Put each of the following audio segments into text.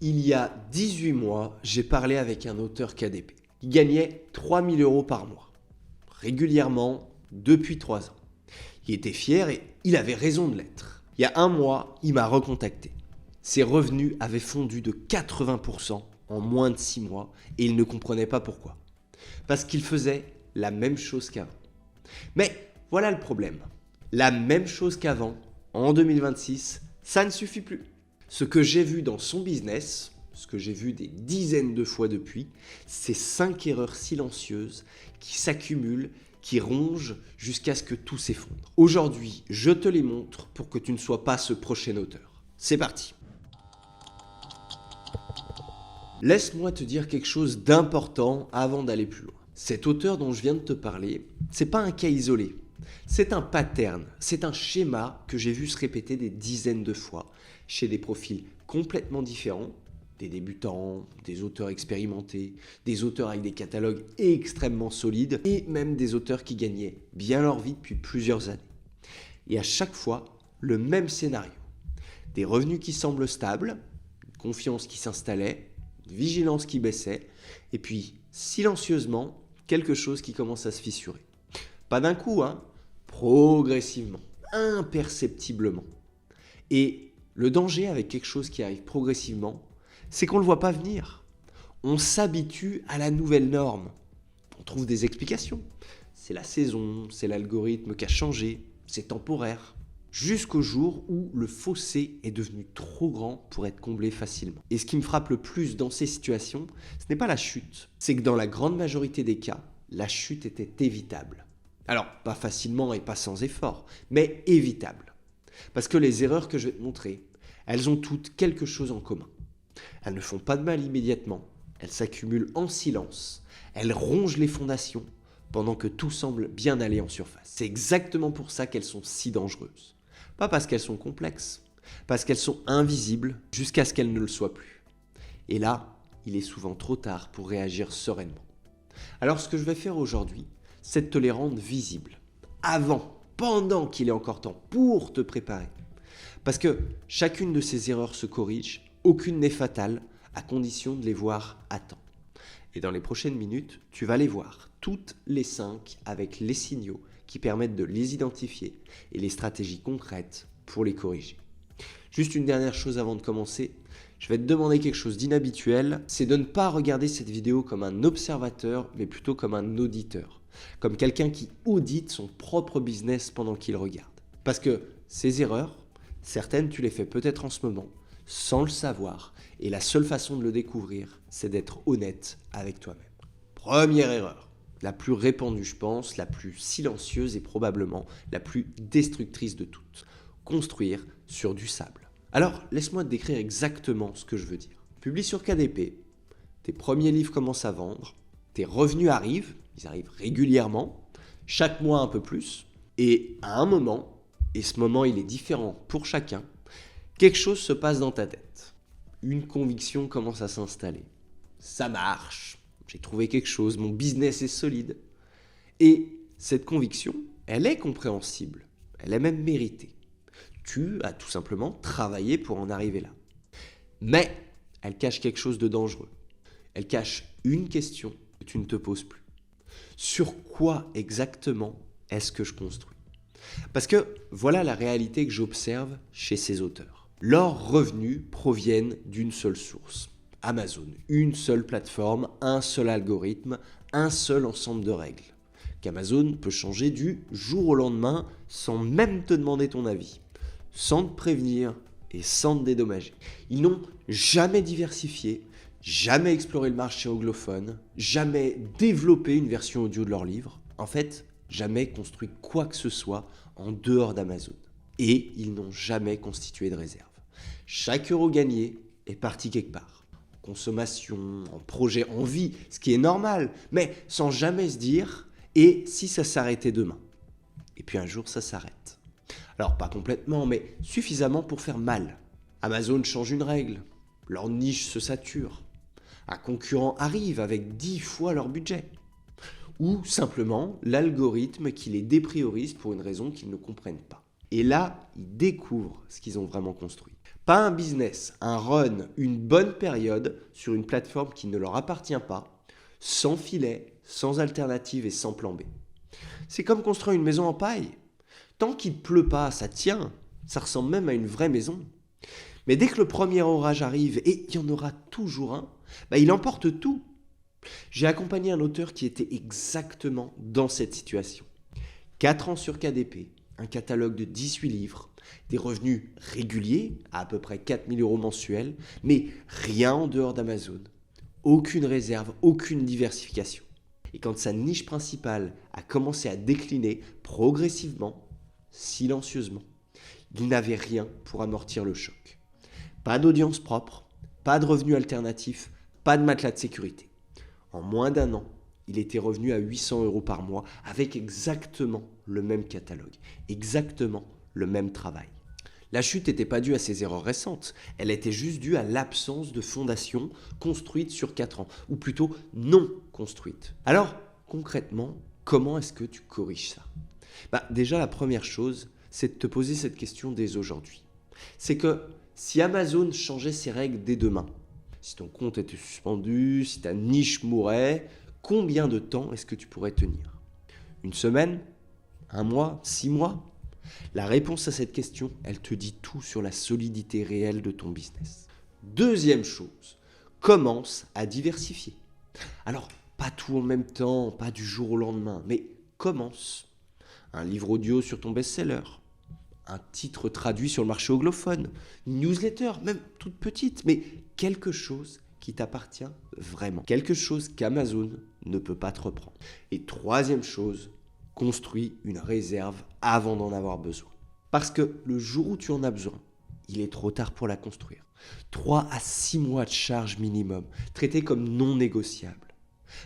Il y a 18 mois, j'ai parlé avec un auteur KDP. Il gagnait 3000 euros par mois, régulièrement depuis 3 ans. Il était fier et il avait raison de l'être. Il y a un mois, il m'a recontacté. Ses revenus avaient fondu de 80% en moins de 6 mois et il ne comprenait pas pourquoi. Parce qu'il faisait la même chose qu'avant. Mais voilà le problème. La même chose qu'avant, en 2026, ça ne suffit plus. Ce que j'ai vu dans son business, ce que j'ai vu des dizaines de fois depuis, c'est 5 erreurs silencieuses qui s'accumulent, qui rongent jusqu'à ce que tout s'effondre. Aujourd'hui, je te les montre pour que tu ne sois pas ce prochain auteur. C'est parti. Laisse-moi te dire quelque chose d'important avant d'aller plus loin. Cet auteur dont je viens de te parler, c'est pas un cas isolé. C'est un pattern, c'est un schéma que j'ai vu se répéter des dizaines de fois chez des profils complètement différents, des débutants, des auteurs expérimentés, des auteurs avec des catalogues extrêmement solides et même des auteurs qui gagnaient bien leur vie depuis plusieurs années. Et à chaque fois, le même scénario. Des revenus qui semblent stables, une confiance qui s'installait, une vigilance qui baissait, et puis silencieusement, quelque chose qui commence à se fissurer. Pas d'un coup, progressivement, imperceptiblement. Et le danger avec quelque chose qui arrive progressivement, c'est qu'on ne le voit pas venir. On s'habitue à la nouvelle norme. On trouve des explications. C'est la saison, c'est l'algorithme qui a changé, c'est temporaire. Jusqu'au jour où le fossé est devenu trop grand pour être comblé facilement. Et ce qui me frappe le plus dans ces situations, ce n'est pas la chute. C'est que dans la grande majorité des cas, la chute était évitable. Alors, pas facilement et pas sans effort, mais évitable. Parce que les erreurs que je vais te montrer, elles ont toutes quelque chose en commun. Elles ne font pas de mal immédiatement, elles s'accumulent en silence, elles rongent les fondations pendant que tout semble bien aller en surface. C'est exactement pour ça qu'elles sont si dangereuses. Pas parce qu'elles sont complexes, parce qu'elles sont invisibles jusqu'à ce qu'elles ne le soient plus. Et là, il est souvent trop tard pour réagir sereinement. Alors ce que je vais faire aujourd'hui, c'est de te les rendre visibles, pendant qu'il est encore temps, pour te préparer. Parce que chacune de ces erreurs se corrige, aucune n'est fatale, à condition de les voir à temps. Et dans les prochaines minutes, tu vas les voir, toutes les 5, avec les signaux qui permettent de les identifier et les stratégies concrètes pour les corriger. Juste une dernière chose avant de commencer, je vais te demander quelque chose d'inhabituel, c'est de ne pas regarder cette vidéo comme un observateur, mais plutôt comme un auditeur, comme quelqu'un qui audite son propre business pendant qu'il regarde. Parce que ces erreurs, certaines tu les fais peut-être en ce moment, sans le savoir, et la seule façon de le découvrir, c'est d'être honnête avec toi-même. Première erreur, la plus répandue je pense, la plus silencieuse et probablement la plus destructrice de toutes, construire sur du sable. Alors, laisse-moi te décrire exactement ce que je veux dire. Publie sur KDP, tes premiers livres commencent à vendre, tes revenus arrivent, ils arrivent régulièrement, chaque mois un peu plus, et à un moment, et ce moment il est différent pour chacun, quelque chose se passe dans ta tête. Une conviction commence à s'installer. Ça marche, j'ai trouvé quelque chose, mon business est solide. Et cette conviction, elle est compréhensible, elle est même méritée. Tu as tout simplement travaillé pour en arriver là. Mais elle cache quelque chose de dangereux. Elle cache une question que tu ne te poses plus. Sur quoi exactement est-ce que je construis ? Parce que voilà la réalité que j'observe chez ces auteurs. Leurs revenus proviennent d'une seule source, Amazon, une seule plateforme, un seul algorithme, un seul ensemble de règles, qu'Amazon peut changer du jour au lendemain sans même te demander ton avis, sans te prévenir et sans te dédommager. Ils n'ont jamais diversifié, jamais exploré le marché anglophone, jamais développé une version audio de leur livre, en fait, jamais construit quoi que ce soit en dehors d'Amazon. Et ils n'ont jamais constitué de réserve. Chaque euro gagné est parti quelque part. En consommation, en projet, en vie, ce qui est normal, mais sans jamais se dire « et si ça s'arrêtait demain ?» Et puis un jour, ça s'arrête. Alors pas complètement, mais suffisamment pour faire mal. Amazon change une règle, leur niche se sature. Un concurrent arrive avec 10 fois leur budget. Ou simplement l'algorithme qui les dépriorise pour une raison qu'ils ne comprennent pas. Et là, ils découvrent ce qu'ils ont vraiment construit. Pas un business, un run, une bonne période sur une plateforme qui ne leur appartient pas, sans filet, sans alternative et sans plan B. C'est comme construire une maison en paille. Tant qu'il ne pleut pas, ça tient. Ça ressemble même à une vraie maison. Mais dès que le premier orage arrive, et il y en aura toujours un, il emporte tout. J'ai accompagné un auteur qui était exactement dans cette situation. 4 ans sur KDP, un catalogue de 18 livres, des revenus réguliers, à peu près 4 000 € mensuels, mais rien en dehors d'Amazon. Aucune réserve, aucune diversification. Et quand sa niche principale a commencé à décliner progressivement, silencieusement, il n'avait rien pour amortir le choc. Pas d'audience propre, pas de revenus alternatifs, pas de matelas de sécurité. En moins d'1 an, il était revenu à 800 € par mois avec exactement le même catalogue, exactement le même travail. La chute n'était pas due à ses erreurs récentes, elle était juste due à l'absence de fondation construite sur 4 ans, ou plutôt non construite. Alors, concrètement, comment est-ce que tu corriges ça ? Déjà, la première chose, c'est de te poser cette question dès aujourd'hui. C'est que si Amazon changeait ses règles dès demain, si ton compte était suspendu, si ta niche mourait, combien de temps est-ce que tu pourrais tenir ? 1 semaine ? 1 mois ? 6 mois ? La réponse à cette question, elle te dit tout sur la solidité réelle de ton business. Deuxième chose, commence à diversifier. Alors, pas tout en même temps, pas du jour au lendemain, mais commence. Un livre audio sur ton best-seller, un titre traduit sur le marché anglophone, une newsletter, même toute petite, mais quelque chose qui t'appartient vraiment. Quelque chose qu'Amazon ne peut pas te reprendre. Et troisième chose, construis une réserve avant d'en avoir besoin. Parce que le jour où tu en as besoin, il est trop tard pour la construire. 3 à 6 mois de charge minimum, traités comme non négociables.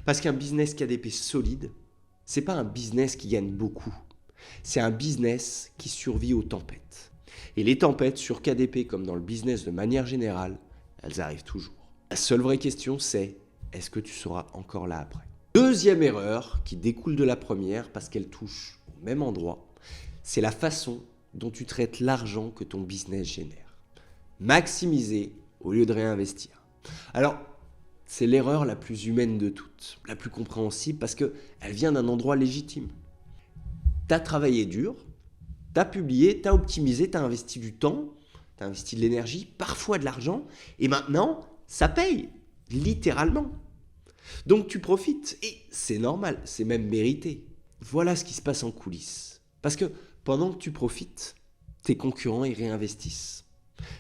Parce qu'un business KDP solide, c'est pas un business qui gagne beaucoup. C'est un business qui survit aux tempêtes. Et les tempêtes sur KDP, comme dans le business de manière générale, elles arrivent toujours. La seule vraie question, c'est est-ce que tu seras encore là après ? Deuxième erreur qui découle de la première parce qu'elle touche au même endroit, c'est la façon dont tu traites l'argent que ton business génère. Maximiser au lieu de réinvestir. Alors, c'est l'erreur la plus humaine de toutes, la plus compréhensible parce qu'elle vient d'un endroit légitime. Tu as travaillé dur, tu as publié, tu as optimisé, tu as investi du temps, tu as investi de l'énergie, parfois de l'argent, et maintenant, ça paye, littéralement. Donc tu profites, et c'est normal, c'est même mérité. Voilà ce qui se passe en coulisses. Parce que pendant que tu profites, tes concurrents y réinvestissent.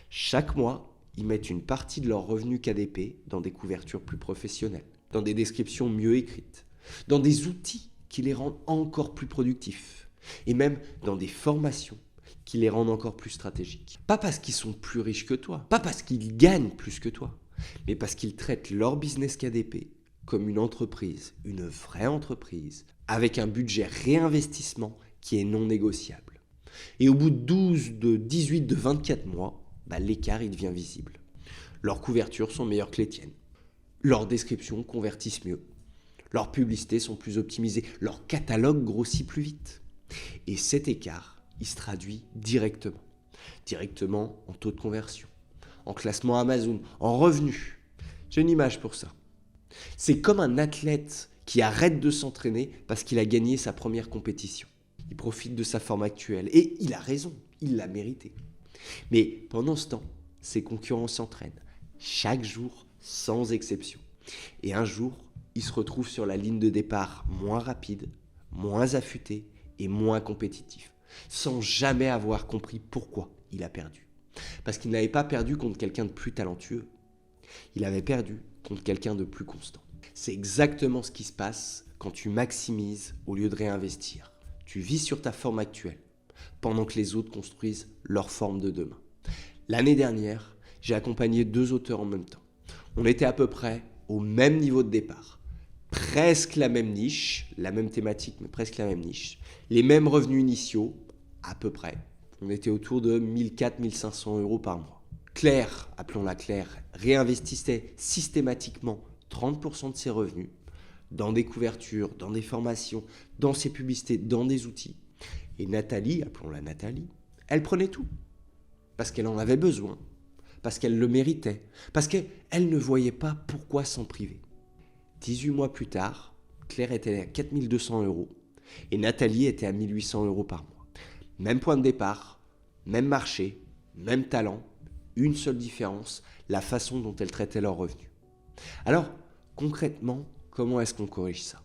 Chaque mois, ils mettent une partie de leurs revenus KDP dans des couvertures plus professionnelles, dans des descriptions mieux écrites, dans des outils qui les rendent encore plus productifs, et même dans des formations qui les rendent encore plus stratégiques. Pas parce qu'ils sont plus riches que toi, pas parce qu'ils gagnent plus que toi, mais parce qu'ils traitent leur business KDP comme une entreprise, une vraie entreprise, avec un budget réinvestissement qui est non négociable. Et au bout de 12, de 18, de 24 mois, l'écart il devient visible. Leurs couvertures sont meilleures que les tiennes. Leurs descriptions convertissent mieux. Leurs publicités sont plus optimisées. Leur catalogue grossit plus vite. Et cet écart, il se traduit directement. Directement en taux de conversion, en classement Amazon, en revenus. J'ai une image pour ça. C'est comme un athlète qui arrête de s'entraîner parce qu'il a gagné sa première compétition. Il profite de sa forme actuelle et il a raison, il l'a mérité. Mais pendant ce temps, ses concurrents s'entraînent chaque jour sans exception. Et un jour, il se retrouve sur la ligne de départ moins rapide, moins affûté et moins compétitif, sans jamais avoir compris pourquoi il a perdu. Parce qu'il n'avait pas perdu contre quelqu'un de plus talentueux. Il avait perdu contre quelqu'un de plus constant. C'est exactement ce qui se passe quand tu maximises au lieu de réinvestir. Tu vis sur ta forme actuelle, pendant que les autres construisent leur forme de demain. L'année dernière, j'ai accompagné 2 auteurs en même temps. On était à peu près au même niveau de départ. Presque la même niche, la même thématique, mais presque la même niche. Les mêmes revenus initiaux, à peu près. On était autour de 1400 1500 € par mois. Claire, appelons-la Claire, réinvestissait systématiquement 30% de ses revenus dans des couvertures, dans des formations, dans ses publicités, dans des outils. Et Nathalie, appelons-la Nathalie, elle prenait tout. Parce qu'elle en avait besoin. parce qu'elle le méritait, parce qu'elle ne voyait pas pourquoi s'en priver. 18 mois plus tard, Claire était à 4 200 € et Nathalie était à 1 800 € par mois. Même point de départ, même marché, même talent, une seule différence, la façon dont elles traitaient leurs revenus. Alors, concrètement, comment est-ce qu'on corrige ça?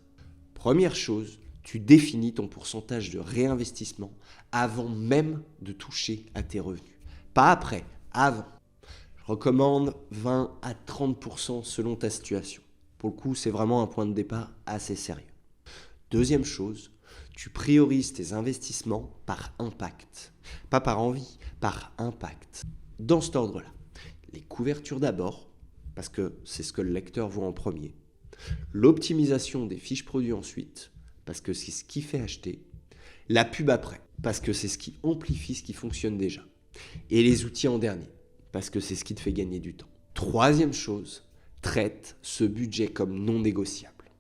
Première chose, tu définis ton pourcentage de réinvestissement avant même de toucher à tes revenus. Pas après, avant. Je recommande 20 à 30% selon ta situation. Pour le coup, c'est vraiment un point de départ assez sérieux. Deuxième chose, tu priorises tes investissements par impact. Pas par envie, par impact. Dans cet ordre-là, les couvertures d'abord, parce que c'est ce que le lecteur voit en premier. L'optimisation des fiches produits ensuite, parce que c'est ce qui fait acheter. La pub après, parce que c'est ce qui amplifie ce qui fonctionne déjà. Et les outils en dernier, parce que c'est ce qui te fait gagner du temps. Troisième chose, traite ce budget comme non négociable.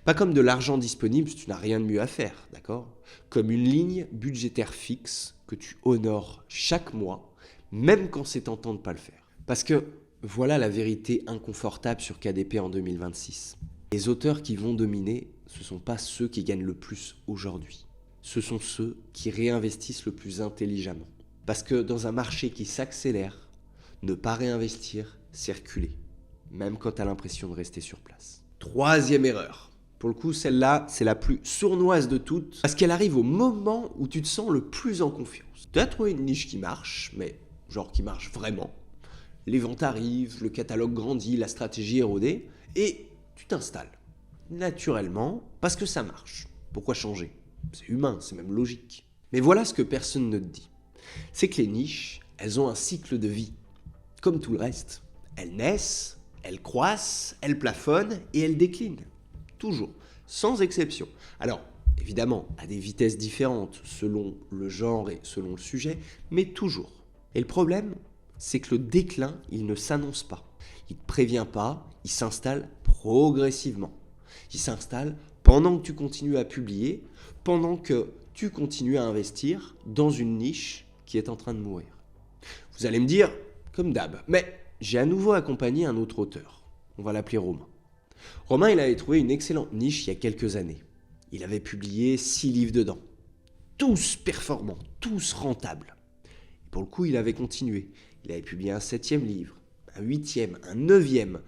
Pas comme de l'argent disponible si tu n'as rien de mieux à faire, d'accord? Comme une ligne budgétaire fixe que tu honores chaque mois, même quand c'est tentant de ne pas le faire. Parce que voilà la vérité inconfortable sur KDP en 2026. Les auteurs qui vont dominer, ce ne sont pas ceux qui gagnent le plus aujourd'hui. Ce sont ceux qui réinvestissent le plus intelligemment. Parce que dans un marché qui s'accélère, ne pas réinvestir, c'est reculer, même quand tu as l'impression de rester sur place. Troisième erreur. Pour le coup, celle-là, c'est la plus sournoise de toutes, parce qu'elle arrive au moment où tu te sens le plus en confiance. Tu as trouvé une niche qui marche, mais genre qui marche vraiment. Les ventes arrivent, le catalogue grandit, la stratégie est rodée, et tu t'installes. Naturellement, parce que ça marche. Pourquoi changer? C'est humain, c'est même logique. Mais voilà ce que personne ne te dit. C'est que les niches, elles ont un cycle de vie. Comme tout le reste. Elles naissent, elles croissent, elles plafonnent et elles déclinent. Toujours, sans exception. Alors, évidemment, à des vitesses différentes selon le genre et selon le sujet, mais toujours. Et le problème, c'est que le déclin, il ne s'annonce pas. Il ne te prévient pas, il s'installe progressivement. Il s'installe pendant que tu continues à publier, pendant que tu continues à investir dans une niche qui est en train de mourir. Vous allez me dire, comme d'hab, mais j'ai à nouveau accompagné un autre auteur. On va l'appeler Romain. Romain, il avait trouvé une excellente niche il y a quelques années. Il avait publié 6 livres dedans. Tous performants, tous rentables. Et pour le coup, il avait continué. Il avait publié un 7e livre, un 8e, un 9e,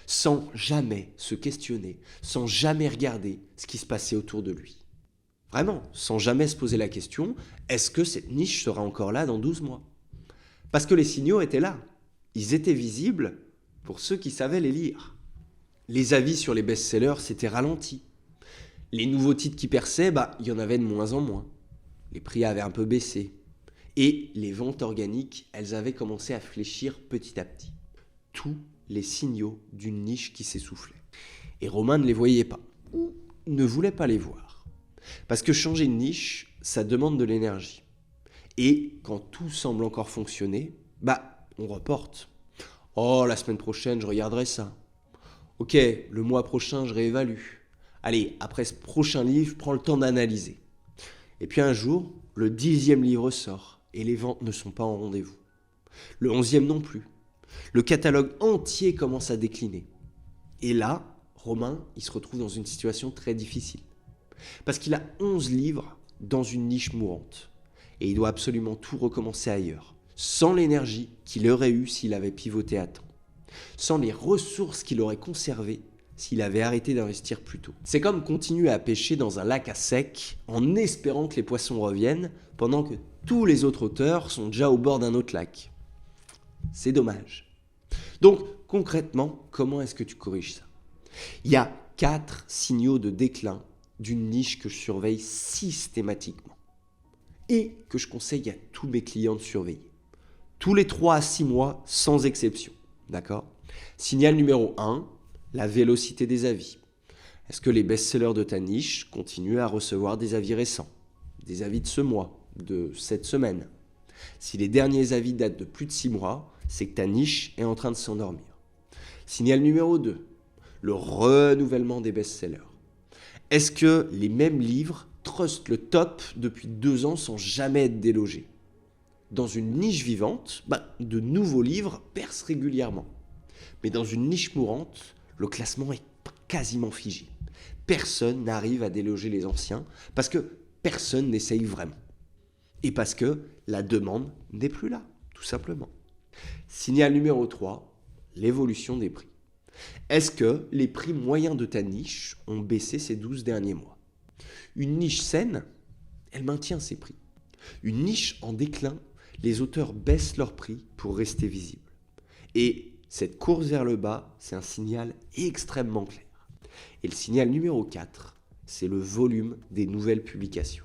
sans jamais se questionner, sans jamais regarder ce qui se passait autour de lui. Vraiment, sans jamais se poser la question, est-ce que cette niche sera encore là dans 12 mois? Parce que les signaux étaient là. Ils étaient visibles pour ceux qui savaient les lire. Les avis sur les best-sellers s'étaient ralentis. Les nouveaux titres qui perçaient, il y en avait de moins en moins. Les prix avaient un peu baissé. Et les ventes organiques, elles avaient commencé à fléchir petit à petit. Tous les signaux d'une niche qui s'essoufflait. Et Romain ne les voyait pas, ou ne voulait pas les voir. Parce que changer de niche, ça demande de l'énergie. Et quand tout semble encore fonctionner, on reporte. Oh, la semaine prochaine, je regarderai ça. Ok, le mois prochain, je réévalue. Allez, après ce prochain livre, prends le temps d'analyser. Et puis un jour, le 10e livre sort et les ventes ne sont pas en rendez-vous. Le 11e non plus. Le catalogue entier commence à décliner. Et là, Romain, il se retrouve dans une situation très difficile. Parce qu'il a 11 livres dans une niche mourante. Et il doit absolument tout recommencer ailleurs. Sans l'énergie qu'il aurait eue s'il avait pivoté à temps. Sans les ressources qu'il aurait conservées s'il avait arrêté d'investir plus tôt. C'est comme continuer à pêcher dans un lac à sec en espérant que les poissons reviennent pendant que tous les autres auteurs sont déjà au bord d'un autre lac. C'est dommage. Donc concrètement, comment est-ce que tu corriges ça? Il y a 4 signaux de déclin d'une niche que je surveille systématiquement et que je conseille à tous mes clients de surveiller. Tous les 3 à 6 mois, sans exception. D'accord? Signal numéro 1, la vélocité des avis. Est-ce que les best-sellers de ta niche continuent à recevoir des avis récents? Des avis de ce mois, de cette semaine? Si les derniers avis datent de plus de 6 mois, c'est que ta niche est en train de s'endormir. Signal numéro 2, le renouvellement des best-sellers. Est-ce que les mêmes livres trustent le top depuis 2 ans sans jamais être délogés? dans une niche vivante, de nouveaux livres percent régulièrement. Mais dans une niche mourante, le classement est quasiment figé. Personne n'arrive à déloger les anciens parce que personne n'essaye vraiment. Et parce que la demande n'est plus là, tout simplement. Signal numéro 3, l'évolution des prix. Est-ce que les prix moyens de ta niche ont baissé ces 12 derniers mois? Une niche saine, elle maintient ses prix. Une niche en déclin, les auteurs baissent leurs prix pour rester visibles. Et cette course vers le bas, c'est un signal extrêmement clair. Et le signal numéro 4, c'est le volume des nouvelles publications.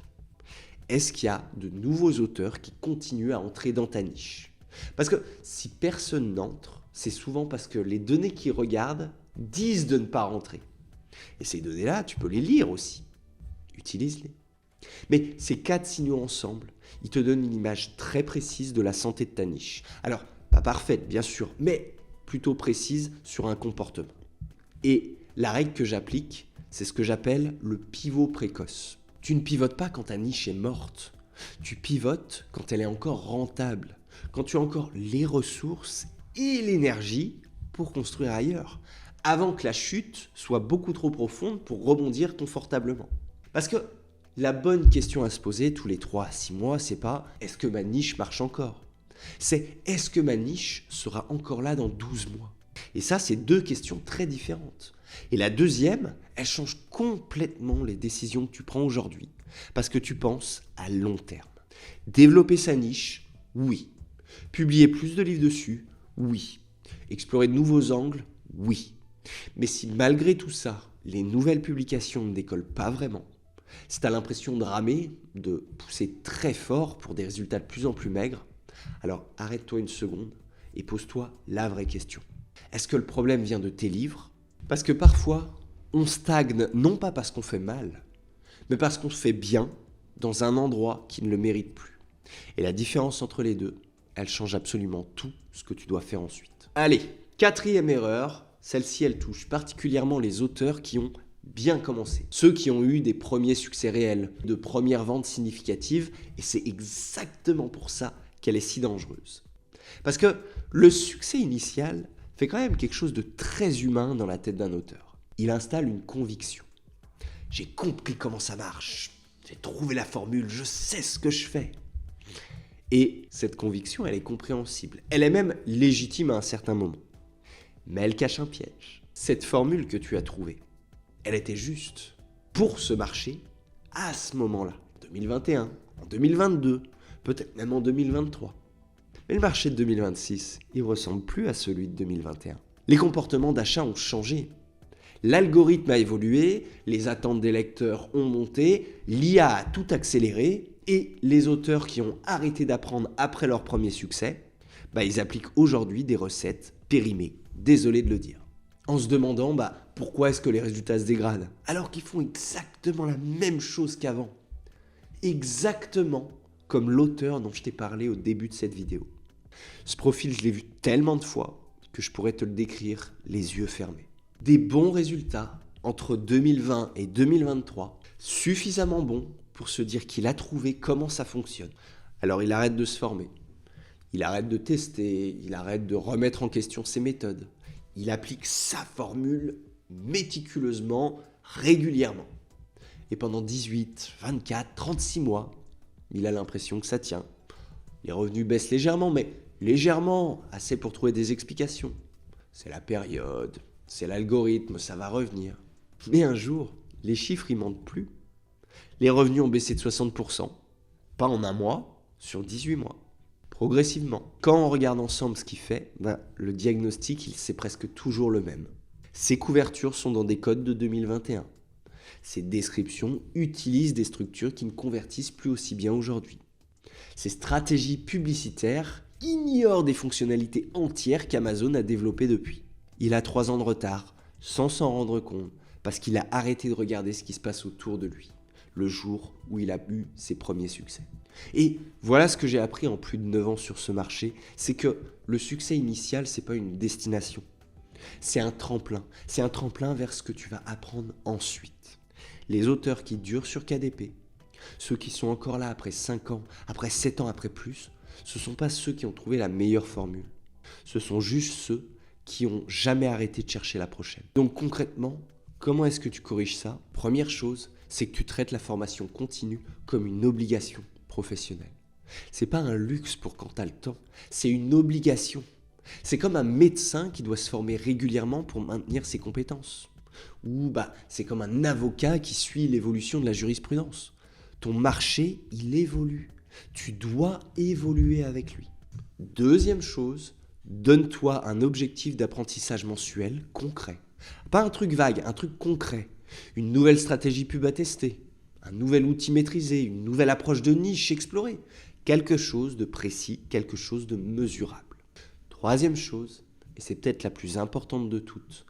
Est-ce qu'il y a de nouveaux auteurs qui continuent à entrer dans ta niche? Parce que si personne n'entre, c'est souvent parce que les données qu'ils regardent disent de ne pas rentrer. Et ces données-là, tu peux les lire aussi. Utilise-les. Mais ces 4 signaux ensemble, ils te donnent une image très précise de la santé de ta niche. Alors, pas parfaite, bien sûr, mais plutôt précise sur un comportement. Et la règle que j'applique, c'est ce que j'appelle le pivot précoce. Tu ne pivotes pas quand ta niche est morte. Tu pivotes quand elle est encore rentable, quand tu as encore les ressources et l'énergie pour construire ailleurs, avant que la chute soit beaucoup trop profonde pour rebondir confortablement. Parce que la bonne question à se poser tous les 3 à 6 mois, c'est pas « est-ce que ma niche marche encore ?» C'est « est-ce que ma niche sera encore là dans 12 mois ?» Et ça, c'est 2 questions très différentes. Et la deuxième, elle change complètement les décisions que tu prends aujourd'hui, parce que tu penses à long terme. Développer sa niche, oui. Publier plus de livres dessus, oui. Explorer de nouveaux angles, oui. Mais si malgré tout ça, les nouvelles publications ne décollent pas vraiment, si tu as l'impression de ramer, de pousser très fort pour des résultats de plus en plus maigres, alors arrête-toi une seconde et pose-toi la vraie question. Est-ce que le problème vient de tes livres? Parce que parfois, on stagne non pas parce qu'on fait mal, mais parce qu'on se fait bien dans un endroit qui ne le mérite plus. Et la différence entre les deux, elle change absolument tout ce que tu dois faire ensuite. Allez, 4e erreur, celle-ci elle touche particulièrement les auteurs qui ont bien commencé. Ceux qui ont eu des premiers succès réels, de premières ventes significatives, et c'est exactement pour ça qu'elle est si dangereuse. Parce que le succès initial fait quand même quelque chose de très humain dans la tête d'un auteur. Il installe une conviction. J'ai compris comment ça marche. J'ai trouvé la formule, je sais ce que je fais. Et cette conviction, elle est compréhensible. Elle est même légitime à un certain moment. Mais elle cache un piège. Cette formule que tu as trouvée, elle était juste pour ce marché à ce moment-là. 2021, en 2022, peut-être même en 2023. Mais le marché de 2026, il ne ressemble plus à celui de 2021. Les comportements d'achat ont changé. L'algorithme a évolué, les attentes des lecteurs ont monté, l'IA a tout accéléré et les auteurs qui ont arrêté d'apprendre après leur premier succès, ils appliquent aujourd'hui des recettes périmées. Désolé de le dire. En se demandant pourquoi est-ce que les résultats se dégradent alors qu'ils font exactement la même chose qu'avant. Exactement comme l'auteur dont je t'ai parlé au début de cette vidéo. Ce profil, je l'ai vu tellement de fois que je pourrais te le décrire les yeux fermés. Des bons résultats entre 2020 et 2023, suffisamment bons pour se dire qu'il a trouvé comment ça fonctionne. Alors il arrête de se former, il arrête de tester, il arrête de remettre en question ses méthodes. Il applique sa formule méticuleusement, régulièrement. Et pendant 18, 24, 36 mois, il a l'impression que ça tient. Les revenus baissent légèrement, mais légèrement, assez pour trouver des explications. C'est la période, c'est l'algorithme, ça va revenir. Mais un jour, les chiffres ils mentent plus. Les revenus ont baissé de 60%, pas en un mois, sur 18 mois. Progressivement. Quand on regarde ensemble ce qu'il fait, le diagnostic, c'est presque toujours le même. Ses couvertures sont dans des codes de 2021. Ses descriptions utilisent des structures qui ne convertissent plus aussi bien aujourd'hui. Ses stratégies publicitaires ignorent des fonctionnalités entières qu'Amazon a développées depuis. Il a 3 ans de retard, sans s'en rendre compte, parce qu'il a arrêté de regarder ce qui se passe autour de lui, le jour où il a eu ses premiers succès. Et voilà ce que j'ai appris en plus de 9 ans sur ce marché, c'est que le succès initial, c'est pas une destination. C'est un tremplin vers ce que tu vas apprendre ensuite. Les auteurs qui durent sur KDP, ceux qui sont encore là après 5 ans, après 7 ans, après plus, Ce ne sont pas ceux qui ont trouvé la meilleure formule. Ce sont juste ceux qui n'ont jamais arrêté de chercher la prochaine. Donc concrètement, comment est-ce que tu corriges ça? Première chose, c'est que tu traites la formation continue comme une obligation professionnelle. C'est pas un luxe pour quand tu as le temps, c'est une obligation. C'est comme un médecin qui doit se former régulièrement pour maintenir ses compétences. Ou c'est comme un avocat qui suit l'évolution de la jurisprudence. Ton marché, il évolue. Tu dois évoluer avec lui. Deuxième chose, donne-toi un objectif d'apprentissage mensuel concret. Pas un truc vague, un truc concret. Une nouvelle stratégie pub à tester, un nouvel outil maîtrisé, une nouvelle approche de niche explorée. Quelque chose de précis, quelque chose de mesurable. Troisième chose, et c'est peut-être la plus importante de toutes,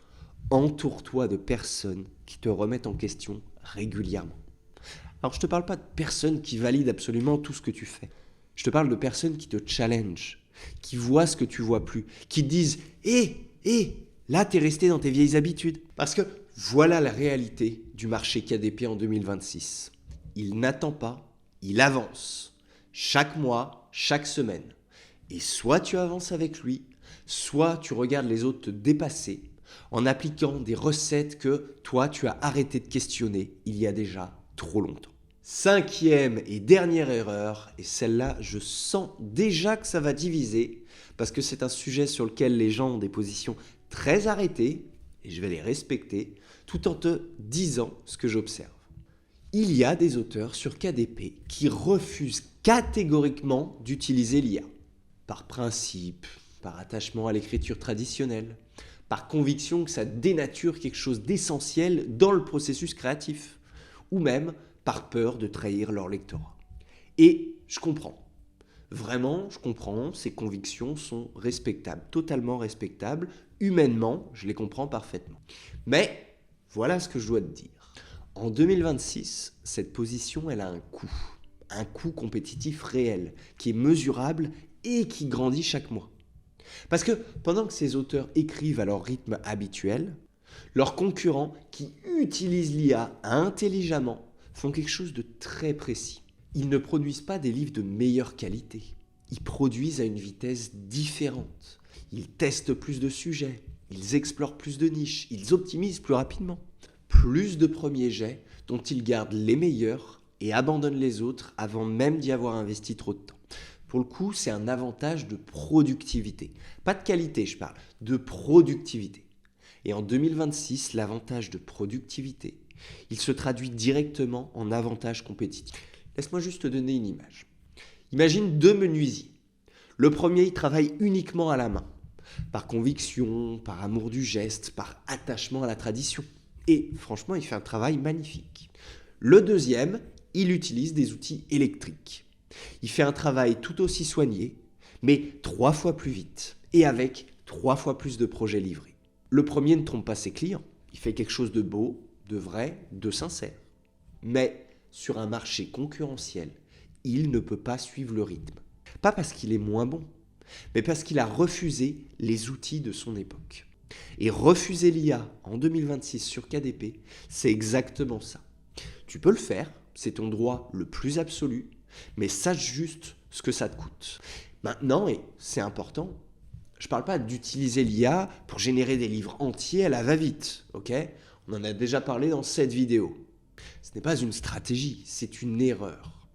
entoure-toi de personnes qui te remettent en question régulièrement. Alors je ne te parle pas de personnes qui valident absolument tout ce que tu fais. Je te parle de personnes qui te challengent, qui voient ce que tu vois plus, qui te disent « là t'es resté dans tes vieilles habitudes ». Parce que voilà la réalité du marché KDP en 2026. Il n'attend pas, il avance. Chaque mois, chaque semaine. Et soit tu avances avec lui, soit tu regardes les autres te dépasser en appliquant des recettes que toi tu as arrêté de questionner il y a déjà trop longtemps. Cinquième et dernière erreur, et celle-là je sens déjà que ça va diviser parce que c'est un sujet sur lequel les gens ont des positions très arrêtées et je vais les respecter tout en te disant ce que j'observe. Il y a des auteurs sur KDP qui refusent catégoriquement d'utiliser l'IA. Par principe, par attachement à l'écriture traditionnelle, par conviction que ça dénature quelque chose d'essentiel dans le processus créatif, ou même par peur de trahir leur lectorat. Et je comprends. Vraiment, je comprends, ces convictions sont respectables, totalement respectables. Humainement, je les comprends parfaitement. Mais voilà ce que je dois te dire. En 2026, cette position, elle a un coût compétitif réel, qui est mesurable et qui grandit chaque mois. Parce que pendant que ces auteurs écrivent à leur rythme habituel, leurs concurrents qui utilisent l'IA intelligemment font quelque chose de très précis. Ils ne produisent pas des livres de meilleure qualité. Ils produisent à une vitesse différente. Ils testent plus de sujets, ils explorent plus de niches, ils optimisent plus rapidement. Plus de premiers jets dont ils gardent les meilleurs et abandonnent les autres avant même d'y avoir investi trop de temps. Pour le coup, c'est un avantage de productivité. Pas de qualité, je parle, de productivité. Et en 2026, l'avantage de productivité, il se traduit directement en avantage compétitif. Laisse-moi juste te donner une image. Imagine deux menuisiers. Le premier, il travaille uniquement à la main, par conviction, par amour du geste, par attachement à la tradition. Et franchement, il fait un travail magnifique. Le deuxième, il utilise des outils électriques. Il fait un travail tout aussi soigné, mais 3 fois plus vite et avec 3 fois plus de projets livrés. Le premier ne trompe pas ses clients. Il fait quelque chose de beau, de vrai, de sincère. Mais sur un marché concurrentiel, il ne peut pas suivre le rythme. Pas parce qu'il est moins bon, mais parce qu'il a refusé les outils de son époque. Et refuser l'IA en 2026 sur KDP, c'est exactement ça. Tu peux le faire, c'est ton droit le plus absolu, mais sache juste ce que ça te coûte. Maintenant, et c'est important, je ne parle pas d'utiliser l'IA pour générer des livres entiers à la va-vite, ok ? On en a déjà parlé dans cette vidéo. Ce n'est pas une stratégie, c'est une erreur.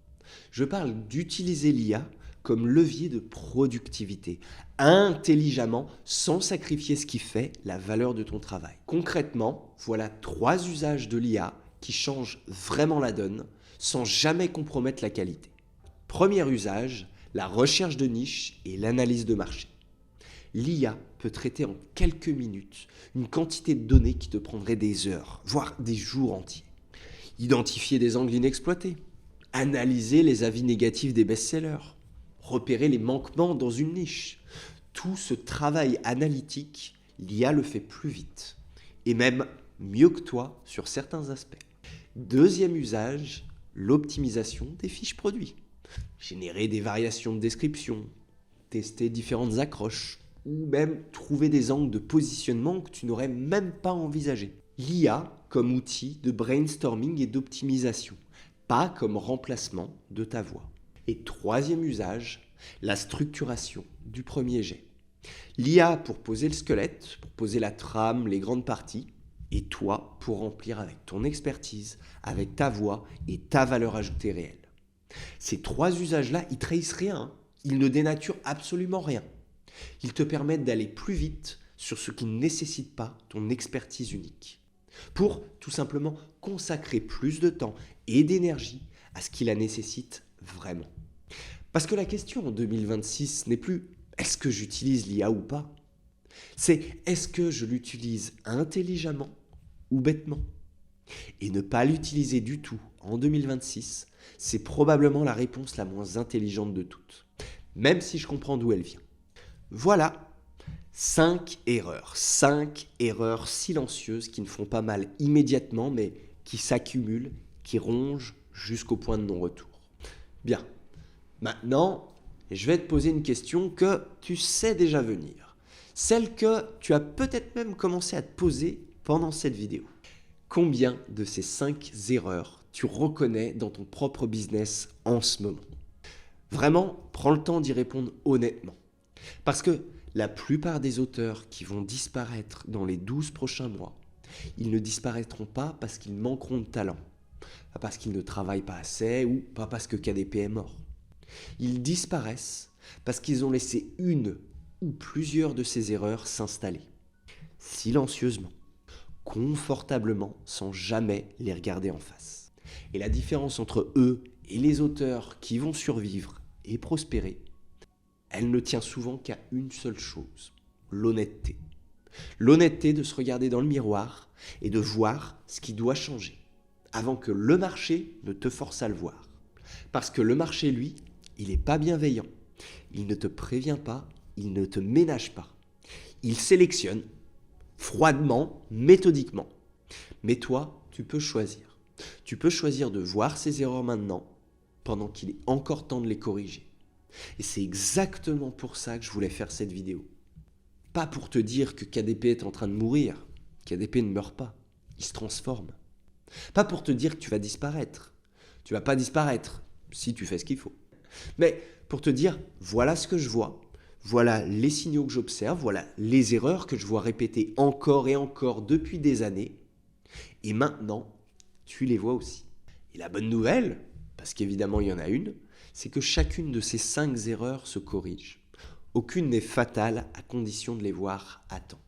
Je parle d'utiliser l'IA comme levier de productivité, intelligemment, sans sacrifier ce qui fait la valeur de ton travail. Concrètement, voilà 3 usages de l'IA qui changent vraiment la donne, sans jamais compromettre la qualité. Premier usage, la recherche de niche et l'analyse de marché. L'IA peut traiter en quelques minutes une quantité de données qui te prendrait des heures, voire des jours entiers. Identifier des angles inexploités, analyser les avis négatifs des best-sellers, repérer les manquements dans une niche. Tout ce travail analytique, l'IA le fait plus vite, et même mieux que toi sur certains aspects. Deuxième usage, l'optimisation des fiches produits. Générer des variations de description, tester différentes accroches, ou même trouver des angles de positionnement que tu n'aurais même pas envisagé. L'IA comme outil de brainstorming et d'optimisation, pas comme remplacement de ta voix. Et troisième usage, la structuration du premier jet. L'IA pour poser le squelette, pour poser la trame, les grandes parties, et toi pour remplir avec ton expertise, avec ta voix et ta valeur ajoutée réelle. Ces trois usages-là, ils trahissent rien, hein. Ils ne dénaturent absolument rien. Ils te permettent d'aller plus vite sur ce qui ne nécessite pas ton expertise unique, pour tout simplement consacrer plus de temps et d'énergie à ce qui la nécessite vraiment. Parce que la question en 2026 n'est plus « est-ce que j'utilise l'IA ou pas ?» C'est « est-ce que je l'utilise intelligemment ou bêtement ?» Et ne pas l'utiliser du tout en 2026, c'est probablement la réponse la moins intelligente de toutes, même si je comprends d'où elle vient. Voilà, 5 erreurs silencieuses qui ne font pas mal immédiatement, mais qui s'accumulent, qui rongent jusqu'au point de non-retour. Bien, maintenant, je vais te poser une question que tu sais déjà venir, celle que tu as peut-être même commencé à te poser pendant cette vidéo. Combien de ces 5 erreurs tu reconnais dans ton propre business en ce moment? Vraiment, prends le temps d'y répondre honnêtement. Parce que la plupart des auteurs qui vont disparaître dans les 12 prochains mois, ils ne disparaîtront pas parce qu'ils manqueront de talent, pas parce qu'ils ne travaillent pas assez ou pas parce que KDP est mort. Ils disparaissent parce qu'ils ont laissé une ou plusieurs de ces erreurs s'installer, silencieusement, confortablement, sans jamais les regarder en face. Et la différence entre eux et les auteurs qui vont survivre et prospérer, elle ne tient souvent qu'à une seule chose, l'honnêteté. L'honnêteté de se regarder dans le miroir et de voir ce qui doit changer, avant que le marché ne te force à le voir. Parce que le marché, lui, il n'est pas bienveillant. Il ne te prévient pas, il ne te ménage pas. Il sélectionne, froidement, méthodiquement. Mais toi, tu peux choisir. Tu peux choisir de voir ces erreurs maintenant, pendant qu'il est encore temps de les corriger. Et c'est exactement pour ça que je voulais faire cette vidéo. Pas pour te dire que KDP est en train de mourir. KDP ne meurt pas, il se transforme. Pas pour te dire que tu vas disparaître. Tu vas pas disparaître, si tu fais ce qu'il faut. Mais pour te dire, voilà ce que je vois, voilà les signaux que j'observe, voilà les erreurs que je vois répéter encore et encore depuis des années. Et maintenant, tu les vois aussi. Et la bonne nouvelle, parce qu'évidemment il y en a une, c'est que chacune de ces 5 erreurs se corrige. Aucune n'est fatale à condition de les voir à temps.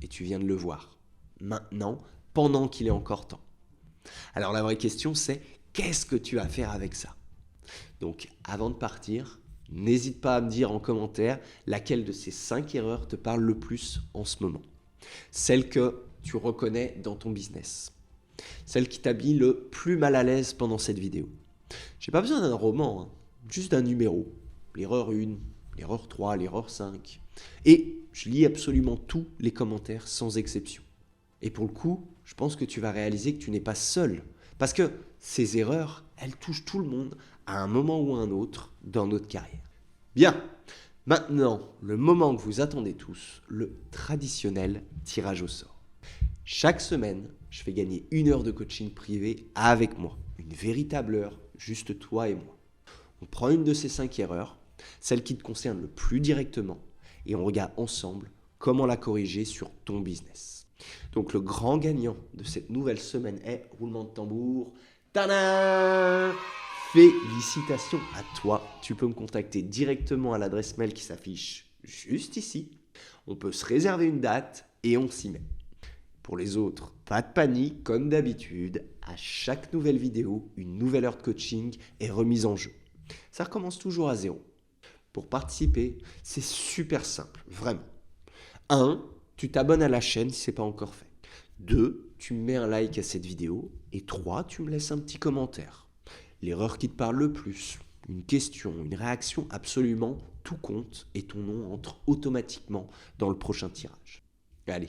Et tu viens de le voir, maintenant, pendant qu'il est encore temps. Alors la vraie question c'est, qu'est-ce que tu vas faire avec ça? Donc avant de partir, n'hésite pas à me dire en commentaire laquelle de ces 5 erreurs te parle le plus en ce moment. Celle que tu reconnais dans ton business. Celle qui t'a mis le plus mal à l'aise pendant cette vidéo. J'ai pas besoin d'un roman, hein, juste d'un numéro. L'erreur 1, l'erreur 3, l'erreur 5. Et je lis absolument tous les commentaires sans exception. Et pour le coup, je pense que tu vas réaliser que tu n'es pas seul. Parce que ces erreurs, elles touchent tout le monde à un moment ou à un autre dans notre carrière. Bien, maintenant, le moment que vous attendez tous, le traditionnel tirage au sort. Chaque semaine, je fais gagner 1 heure de coaching privé avec moi. Une véritable heure, juste toi et moi. On prend une de ces 5 erreurs, celle qui te concerne le plus directement, et on regarde ensemble comment la corriger sur ton business. Donc le grand gagnant de cette nouvelle semaine est, roulement de tambour, tadam! Félicitations à toi, tu peux me contacter directement à l'adresse mail qui s'affiche juste ici. On peut se réserver une date et on s'y met. Pour les autres, pas de panique, comme d'habitude, à chaque nouvelle vidéo, une nouvelle heure de coaching est remise en jeu. Ça recommence toujours à 0. Pour participer, c'est super simple, vraiment. 1, tu t'abonnes à la chaîne si ce n'est pas encore fait. 2, tu me mets un like à cette vidéo. Et 3, tu me laisses un petit commentaire. L'erreur qui te parle le plus, une question, une réaction, absolument tout compte et ton nom entre automatiquement dans le prochain tirage. Allez,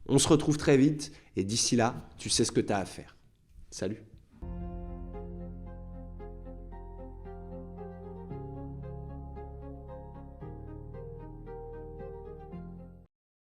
on se retrouve très vite et d'ici là, tu sais ce que tu as à faire. Salut!